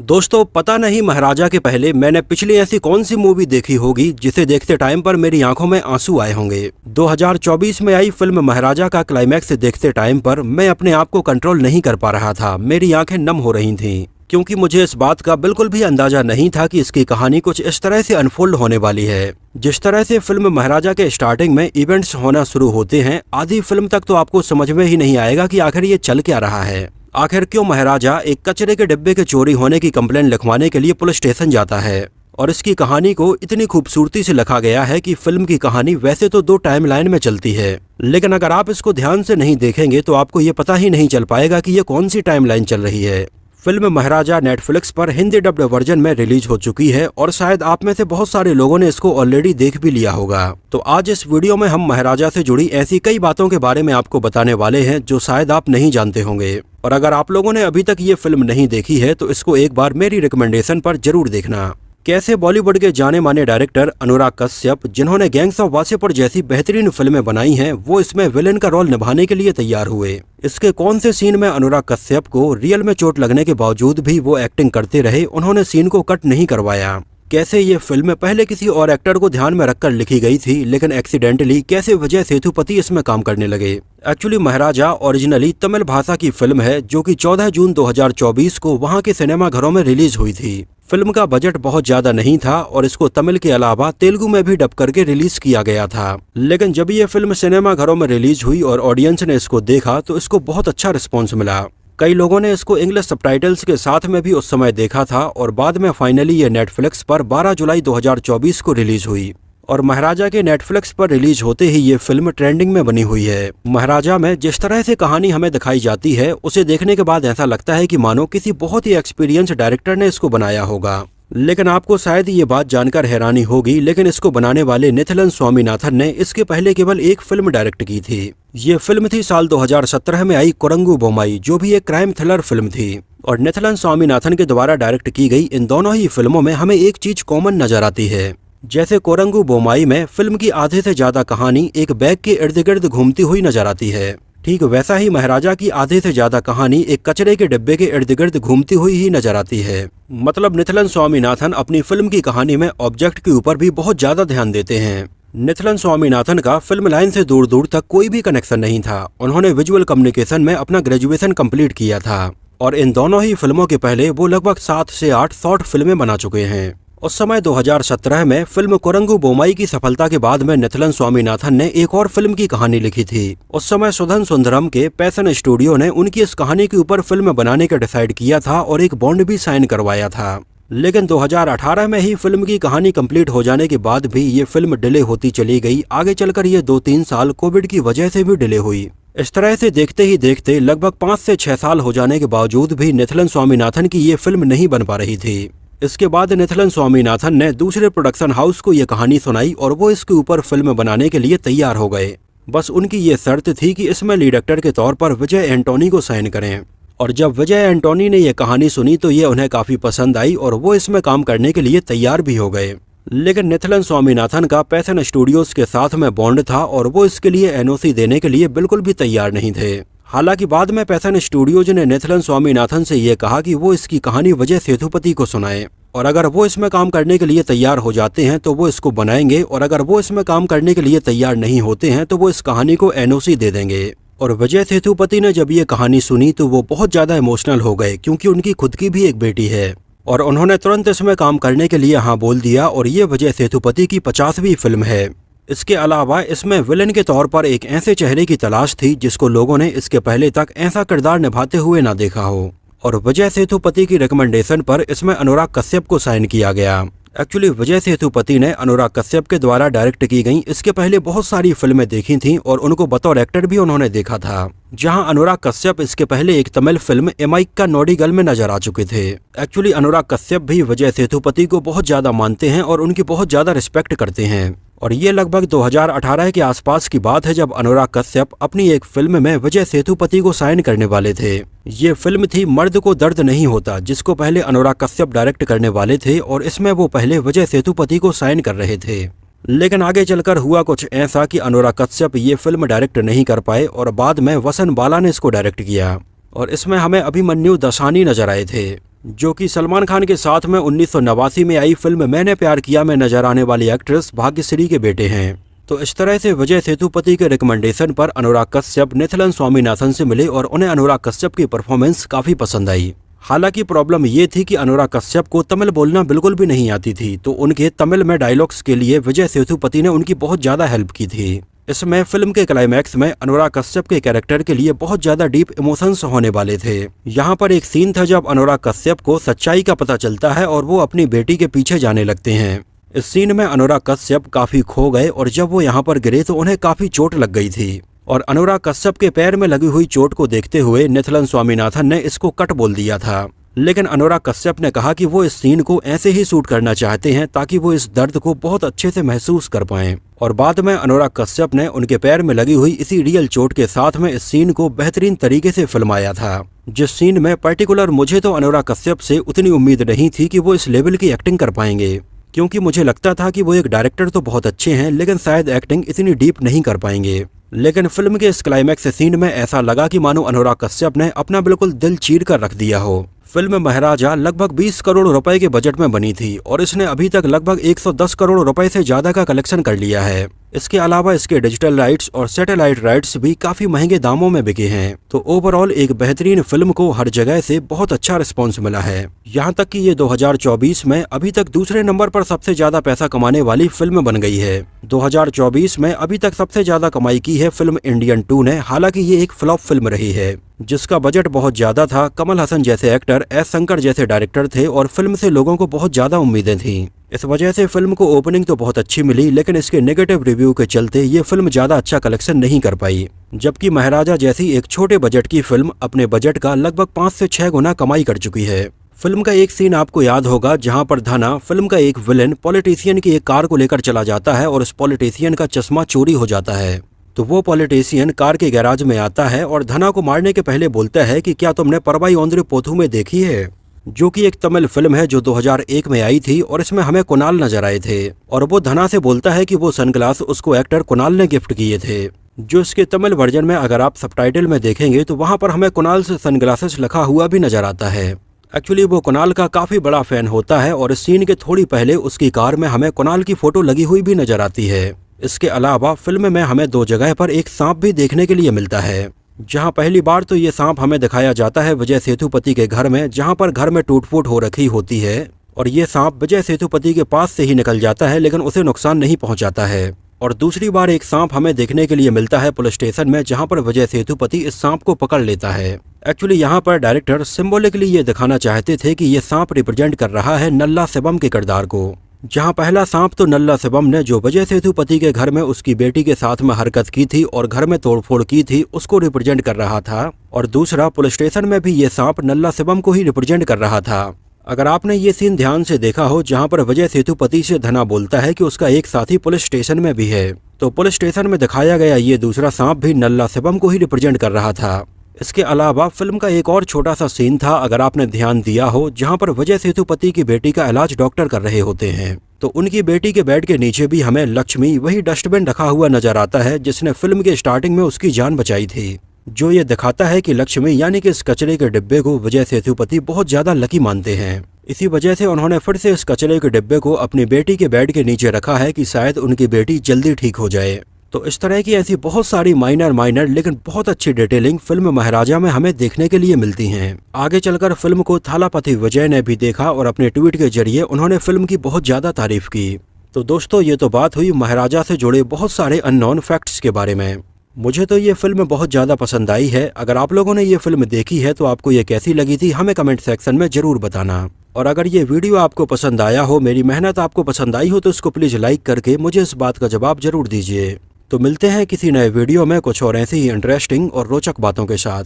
दोस्तों, पता नहीं महाराजा के पहले मैंने पिछली ऐसी कौन सी मूवी देखी होगी जिसे देखते टाइम पर मेरी आंखों में आंसू आए होंगे। 2024 में आई फिल्म महाराजा का क्लाइमैक्स देखते टाइम पर मैं अपने आप को कंट्रोल नहीं कर पा रहा था। मेरी आंखें नम हो रही थीं, क्योंकि मुझे इस बात का बिल्कुल भी अंदाजा नहीं था कि इसकी कहानी कुछ इस तरह से अनफोल्ड होने वाली है। जिस तरह से फिल्म महाराजा के स्टार्टिंग में इवेंट्स होना शुरू होते हैं, आधी फिल्म तक तो आपको समझ में ही नहीं आएगा कि आखिर ये चल क्या रहा है। आखिर क्यों महाराजा एक कचरे के डिब्बे के चोरी होने की कंप्लेंट लिखवाने के लिए पुलिस स्टेशन जाता है। और इसकी कहानी को इतनी खूबसूरती से लिखा गया है कि फिल्म की कहानी वैसे तो दो टाइमलाइन में चलती है, लेकिन अगर आप इसको ध्यान से नहीं देखेंगे तो आपको ये पता ही नहीं चल पाएगा कि ये कौन सी टाइमलाइन चल रही है। फिल्म महाराजा नेटफ्लिक्स पर हिंदी डब्ड वर्जन में रिलीज हो चुकी है और शायद आप में से बहुत सारे लोगों ने इसको ऑलरेडी देख भी लिया होगा। तो आज इस वीडियो में हम महाराजा से जुड़ी ऐसी कई बातों के बारे में आपको बताने वाले हैं जो शायद आप नहीं जानते होंगे। और अगर आप लोगों ने अभी तक ये फिल्म नहीं देखी है तो इसको एक बार मेरी रिकमेंडेशन पर जरूर देखना। कैसे बॉलीवुड के जाने माने डायरेक्टर अनुराग कश्यप, जिन्होंने गैंग्स ऑफ वासेपुर जैसी बेहतरीन फिल्में बनाई हैं, वो इसमें विलेन का रोल निभाने के लिए तैयार हुए। इसके कौन से सीन में अनुराग कश्यप को रियल में चोट लगने के बावजूद भी वो एक्टिंग करते रहे, उन्होंने सीन को कट नहीं करवाया। कैसे ये फिल्म पहले किसी और एक्टर को ध्यान में रखकर लिखी गई थी, लेकिन एक्सीडेंटली कैसे विजय सेतुपति इसमें काम करने लगे। एक्चुअली महाराजा ओरिजिनली तमिल भाषा की फिल्म है जो कि 14 जून 2024 को वहां के सिनेमा घरों में रिलीज हुई थी। फिल्म का बजट बहुत ज्यादा नहीं था और इसको तमिल के अलावा तेलुगु में भी डब करके रिलीज किया गया था। लेकिन जब ये फिल्म सिनेमा घरों में रिलीज हुई और ऑडियंस ने इसको देखा तो इसको बहुत अच्छा रिस्पॉन्स मिला। कई लोगों ने इसको इंग्लिश सबटाइटल्स के साथ में भी उस समय देखा था और बाद में फाइनली ये नेटफ्लिक्स पर 12 जुलाई 2024 को रिलीज हुई। और महाराजा के नेटफ्लिक्स पर रिलीज होते ही ये फिल्म ट्रेंडिंग में बनी हुई है। महाराजा में जिस तरह से कहानी हमें दिखाई जाती है, उसे देखने के बाद ऐसा लगता है कि मानो किसी बहुत ही एक्सपीरियंस डायरेक्टर ने इसको बनाया होगा। लेकिन आपको शायद ये बात जानकर हैरानी होगी, लेकिन इसको बनाने वाले निथिलन स्वामीनाथन ने इसके पहले केवल एक फिल्म डायरेक्ट की थी। ये फिल्म थी साल 2017 में आई कोरंगू बोमाई, जो भी एक क्राइम थ्रिलर फिल्म थी। और निथिलन स्वामीनाथन के द्वारा डायरेक्ट की गई इन दोनों ही फिल्मों में हमें एक चीज कॉमन नजर आती है। जैसे कोरंगू बोमाई में फिल्म की आधे से ज्यादा कहानी एक बैग के इर्द गिर्द घूमती हुई नजर आती है, ठीक वैसा ही महाराजा की आधे से ज्यादा कहानी एक कचरे के डिब्बे के इर्द गिर्द घूमती हुई ही नजर आती है। मतलब निथिलन स्वामीनाथन अपनी फिल्म की कहानी में ऑब्जेक्ट के ऊपर भी बहुत ज्यादा ध्यान देते हैं। निथिलन स्वामीनाथन का फिल्म लाइन से दूर दूर तक कोई भी कनेक्शन नहीं था। उन्होंने विजुअल कम्युनिकेशन में अपना ग्रेजुएशन कंप्लीट किया था और इन दोनों ही फिल्मों के पहले वो लगभग 7 से 8 शॉर्ट फिल्में बना चुके हैं। उस समय 2017 में फिल्म कोरंगू बोमाई की सफलता के बाद में निथिलन स्वामीनाथन ने एक और फिल्म की कहानी लिखी थी। उस समय सुधन सुंदरम के पैशन स्टूडियो ने उनकी इस कहानी के ऊपर फिल्म बनाने का डिसाइड किया था और एक बॉन्ड भी साइन करवाया था। लेकिन 2018 में ही फिल्म की कहानी कंप्लीट हो जाने के बाद भी ये फिल्म डिले होती चली गई। आगे चलकर ये 2-3 साल कोविड की वजह से भी डिले हुई। इस तरह से देखते ही देखते लगभग 5 से 6 साल हो जाने के बावजूद भी निथिलन स्वामीनाथन की ये फिल्म नहीं बन पा रही थी। इसके बाद निथिलन स्वामीनाथन ने दूसरे प्रोडक्शन हाउस को ये कहानी सुनाई और वो इसके ऊपर फिल्म बनाने के लिए तैयार हो गए। बस उनकी ये शर्त थी कि इसमें लीड एक्टर के तौर पर विजय एंटोनी को साइन करें। और जब विजय एंटोनी ने ये कहानी सुनी तो ये उन्हें काफी पसंद आई और वो इसमें काम करने के लिए तैयार भी हो गए। लेकिन निथिलन स्वामीनाथन का पैशन स्टूडियोज के साथ में बॉन्ड था और वो इसके लिए एनओसी देने के लिए बिल्कुल भी तैयार नहीं थे। हालांकि बाद में पैशन स्टूडियोज ने निथिलन स्वामीनाथन से ये कहा कि वो इसकी कहानी विजय सेतुपति को सुनाएं और अगर वो इसमें काम करने के लिए तैयार हो जाते हैं तो वो इसको बनाएंगे और अगर वो इसमें काम करने के लिए तैयार नहीं होते हैं तो वो इस कहानी को एनओसी दे देंगे। और विजय सेतुपति ने जब ये कहानी सुनी तो वो बहुत ज्यादा इमोशनल हो गए, क्योंकि उनकी खुद की भी एक बेटी है और उन्होंने तुरंत इसमें काम करने के लिए हाँ बोल दिया। और ये विजय सेतुपति की 50वीं फिल्म है। इसके अलावा इसमें विलेन के तौर पर एक ऐसे चेहरे की तलाश थी जिसको लोगों ने इसके पहले तक ऐसा किरदार निभाते हुए ना देखा हो। और विजय सेतुपति की रिकमेंडेशन पर इसमें अनुराग कश्यप को साइन किया गया। एक्चुअली विजय सेतुपति ने अनुराग कश्यप के द्वारा डायरेक्ट की गई इसके पहले बहुत सारी फिल्में देखी थीं और उनको बतौर एक्टर भी उन्होंने देखा था। जहां अनुराग कश्यप इसके पहले एक तमिल फिल्म एमाइक का नोडिगल में नजर आ चुके थे। एक्चुअली अनुराग कश्यप भी विजय सेतुपति को बहुत ज्यादा मानते हैं और उनकी बहुत ज्यादा रिस्पेक्ट करते हैं। और ये लगभग 2018 के आसपास की बात है जब अनुराग कश्यप अपनी एक फिल्म में विजय सेतुपति को साइन करने वाले थे। ये फिल्म थी मर्द को दर्द नहीं होता, जिसको पहले अनुराग कश्यप डायरेक्ट करने वाले थे और इसमें वो पहले विजय सेतुपति को साइन कर रहे थे। लेकिन आगे चलकर हुआ कुछ ऐसा कि अनुराग कश्यप ये फिल्म डायरेक्ट नहीं कर पाए और बाद में वसन बाला ने इसको डायरेक्ट किया और इसमें हमें अभिमन्यु दसानी नजर आए थे। जो कि सलमान खान के साथ में 1989 में आई फिल्म मैंने प्यार किया में नजर आने वाली एक्ट्रेस भाग्यश्री के बेटे हैं। तो इस तरह से विजय सेतुपति के रिकमेंडेशन पर अनुराग कश्यप नेथुलन स्वामीनाथन से मिले और उन्हें अनुराग कश्यप की परफॉर्मेंस काफी पसंद आई। हालांकि प्रॉब्लम ये थी कि अनुराग कश्यप को तमिल बोलना बिल्कुल भी नहीं आती थी, तो उनके तमिल में डायलॉग्स के लिए विजय सेतुपति ने उनकी बहुत ज्यादा हेल्प की थी। इसमें फिल्म के क्लाइमैक्स में अनुराग कश्यप के कैरेक्टर के लिए बहुत ज्यादा डीप इमोशंस होने वाले थे। यहाँ पर एक सीन था जब अनुराग कश्यप को सच्चाई का पता चलता है और वो अपनी बेटी के पीछे जाने लगते हैं। इस सीन में अनुराग कश्यप काफी खो गए और जब वो यहाँ पर गिरे तो उन्हें काफी चोट लग गई थी और अनुराग कश्यप के पैर में लगी हुई चोट को देखते हुए नेथुलन स्वामीनाथन ने इसको कट बोल दिया था। लेकिन अनुराग कश्यप ने कहा कि वो इस सीन को ऐसे ही शूट करना चाहते हैं ताकि वो इस दर्द को बहुत अच्छे से महसूस कर पाएं। और बाद में अनुराग कश्यप ने उनके पैर में लगी हुई इसी रियल चोट के साथ में इस सीन को बेहतरीन तरीके से फिल्माया था। जिस सीन में पर्टिकुलर मुझे तो अनुराग कश्यप से उतनी उम्मीद नहीं थी कि वो इस लेवल की एक्टिंग कर पाएंगे, क्योंकि मुझे लगता था कि वो एक डायरेक्टर तो बहुत अच्छे हैं लेकिन शायद एक्टिंग इतनी डीप नहीं कर पाएंगे। लेकिन फिल्म के इस क्लाइमैक्स सीन में ऐसा लगा कि मानो अनुराग कश्यप ने अपना बिल्कुल दिल चीर कर रख दिया हो। फिल्म महाराजा लगभग 20 करोड़ रुपए के बजट में बनी थी और इसने अभी तक लगभग 110 करोड़ रुपए से ज्यादा का कलेक्शन कर लिया है। इसके अलावा इसके डिजिटल राइट्स और सैटेलाइट राइट्स भी काफी महंगे दामों में बिके हैं। तो ओवरऑल एक बेहतरीन फिल्म को हर जगह से बहुत अच्छा रिस्पॉन्स मिला है। यहाँ तक कि ये 2024 में अभी तक दूसरे नंबर पर सबसे ज्यादा पैसा कमाने वाली फिल्म बन गई है। 2024 में अभी तक सबसे ज्यादा कमाई की है फिल्म इंडियन 2 ने। हालांकि ये एक फ्लॉप फिल्म रही है जिसका बजट बहुत ज्यादा था। कमल हसन जैसे एक्टर, एस शंकर जैसे डायरेक्टर थे और फिल्म से लोगों को बहुत ज्यादा उम्मीदें थीं। इस वजह से फिल्म को ओपनिंग तो बहुत अच्छी मिली, लेकिन इसके नेगेटिव रिव्यू के चलते ये फिल्म ज्यादा अच्छा कलेक्शन नहीं कर पाई। जबकि महाराजा जैसी एक छोटे बजट की फिल्म अपने बजट का लगभग 5 से 6 गुना कमाई कर चुकी है। फिल्म का एक सीन आपको याद होगा जहां पर धना, फिल्म का एक विलेन, पॉलिटिशियन की एक कार को लेकर चला जाता है और उस पॉलिटिशियन का चश्मा चोरी हो जाता है। तो वो पॉलिटिशियन कार के गैराज में आता है और धना को मारने के पहले बोलता है कि क्या तुमने परवाई ओंद्रे पोथू में देखी है, जो कि एक तमिल फिल्म है जो 2001 में आई थी और इसमें हमें कुणाल नजर आए थे। और वो धना से बोलता है कि वो सनग्लास उसको एक्टर कुणाल ने गिफ्ट किए थे। जो इसके तमिल वर्जन में अगर आप सबटाइटल में देखेंगे तो वहाँ पर हमें कुणाल से सनग्लासेस लिखा हुआ भी नजर आता है। एक्चुअली वो कुणाल का काफी बड़ा फैन होता है और इस सीन के थोड़ी पहले उसकी कार में हमें कुणाल की फोटो लगी हुई भी नजर आती है। इसके अलावा फिल्म में हमें 2 जगह पर एक सांप भी देखने के लिए मिलता है, जहां पहली बार तो ये सांप हमें दिखाया जाता है विजय सेतुपति के घर में, जहां पर घर में टूट-फूट हो रखी होती है और ये सांप विजय सेतुपति के पास से ही निकल जाता है लेकिन उसे नुकसान नहीं पहुंचाता है। और दूसरी बार एक सांप हमें देखने के लिए मिलता है पुलिस स्टेशन में, जहां पर विजय सेतुपति इस सांप को पकड़ लेता है। एक्चुअली यहाँ पर डायरेक्टर सिंबॉलिकली ये दिखाना चाहते थे कि ये सांप रिप्रेजेंट कर रहा है नल्ला शिवम के किरदार को, जहां पहला सांप तो नल्ला शिवम ने जो विजय सेतुपति के घर में उसकी बेटी के साथ में हरकत की थी और घर में तोड़फोड़ की थी उसको रिप्रेजेंट कर रहा था, और दूसरा पुलिस स्टेशन में भी ये सांप नल्ला शिवम को ही रिप्रेजेंट कर रहा था। अगर आपने ये सीन ध्यान से देखा हो जहां पर विजय सेतुपति से धना बोलता है कि उसका एक साथी पुलिस स्टेशन में भी है, तो पुलिस स्टेशन में दिखाया गया ये दूसरा सांप भी नल्ला शिवम को ही रिप्रेजेंट कर रहा था। इसके अलावा फिल्म का एक और छोटा सा सीन था, अगर आपने ध्यान दिया हो, जहां पर विजय सेतुपति की बेटी का इलाज डॉक्टर कर रहे होते हैं, तो उनकी बेटी के बेड के नीचे भी हमें लक्ष्मी, वही डस्टबिन रखा हुआ नजर आता है जिसने फिल्म के स्टार्टिंग में उसकी जान बचाई थी, जो ये दिखाता है कि लक्ष्मी यानी कि इस कचरे के डिब्बे को विजय सेतुपति बहुत ज्यादा लकी मानते हैं। इसी वजह से उन्होंने फिर से इस कचरे के डिब्बे को अपनी बेटी के बेड के नीचे रखा है कि शायद उनकी बेटी जल्दी ठीक हो जाए। तो इस तरह की ऐसी बहुत सारी माइनर लेकिन बहुत अच्छी डिटेलिंग फिल्म महाराजा में हमें देखने के लिए मिलती हैं। आगे चलकर फिल्म को थालापति विजय ने भी देखा और अपने ट्वीट के जरिए उन्होंने फिल्म की बहुत ज्यादा तारीफ की। तो दोस्तों, ये तो बात हुई महाराजा से जुड़े बहुत सारे अननोन फैक्ट्स के बारे में। मुझे तो ये फिल्म बहुत ज्यादा पसंद आई है। अगर आप लोगों ने ये फिल्म देखी है तो आपको ये कैसी लगी थी हमें कमेंट सेक्शन में जरूर बताना। और अगर ये वीडियो आपको पसंद आया हो, मेरी मेहनत आपको पसंद आई हो, तो इसको प्लीज लाइक करके मुझे इस बात का जवाब जरूर दीजिए। तो मिलते हैं किसी नए वीडियो में कुछ और ऐसी ही इंटरेस्टिंग और रोचक बातों के साथ।